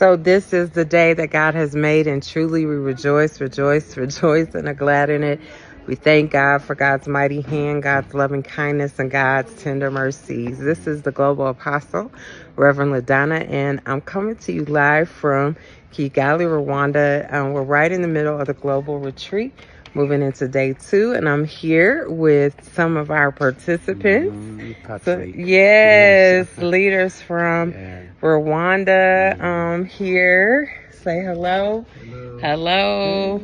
So this is the day that God has made, and truly we rejoice, rejoice, rejoice, and are glad in it. We thank God for God's mighty hand, God's loving kindness, and God's tender mercies. This is the Global Apostle, Reverend LaDonna, and I'm coming to you live from Kigali, Rwanda. We're right in the middle of the global retreat, moving into day 2, and I'm here with some of our participants. Yes, leaders from Rwanda here. Say hello. Hello.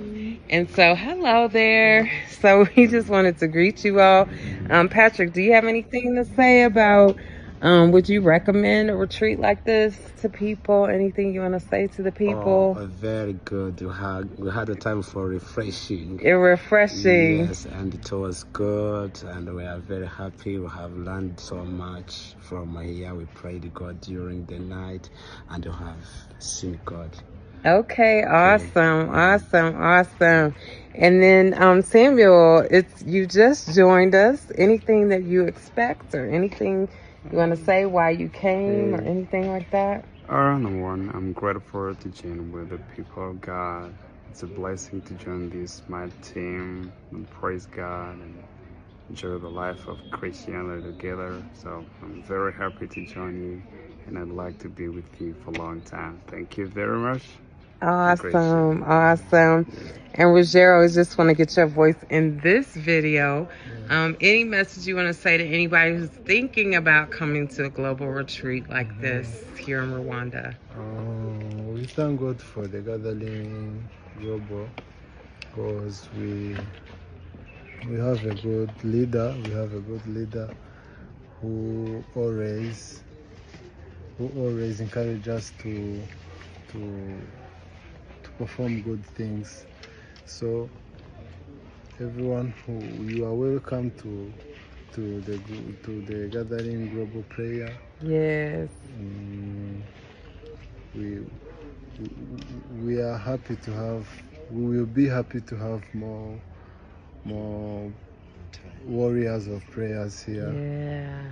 And so, hello there. So, we just wanted to greet you all. Patrick, do you have anything to say about, would you recommend a retreat like this to people? Anything you want to say to the people? Oh, very good. We had a time for refreshing. Refreshing. Yes, and it was good, and we are very happy. We have learned so much from here. We prayed God during the night, and we have seen God. Okay, awesome, awesome. And then Samuel, you just joined us. Anything that you expect or anything you want to say why you came or anything like that? Number one, I'm grateful to join with the people of God. It's a blessing to join this my team and praise God and enjoy the life of Christianity together. So I'm very happy to join you, and I'd like to be with you for a long time. Thank you very much. Awesome. And Rugero, I just want to get your voice in this video. Any message you want to say to anybody who's thinking about coming to a global retreat like this here in Rwanda? We thank God for the gathering global, because we have a good leader. We have a good leader who always encourages us to perform good things. So everyone, you are welcome to the gathering global prayer. Yes. We are happy to have. We will be happy to have more warriors of prayers here. Yeah.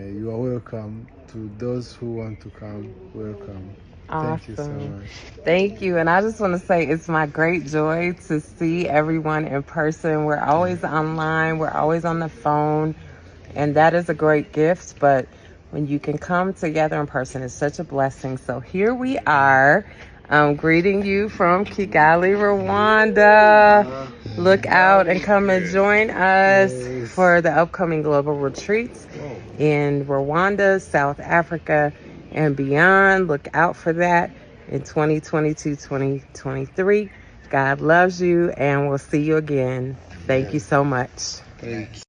You are welcome. To those who want to come, welcome. Awesome. Thank you so much. Thank you. And I just want to say it's my great joy to see everyone in person. We're always online. We're always on the phone. And that is a great gift. But when you can come together in person, it's such a blessing. So here we are, greeting you from Kigali, Rwanda. Look out and come and join us for the upcoming global retreats in Rwanda, South Africa, and beyond. Look out for that in 2022, 2023. God loves you, and we'll see you again. Thank you so much. Thank you.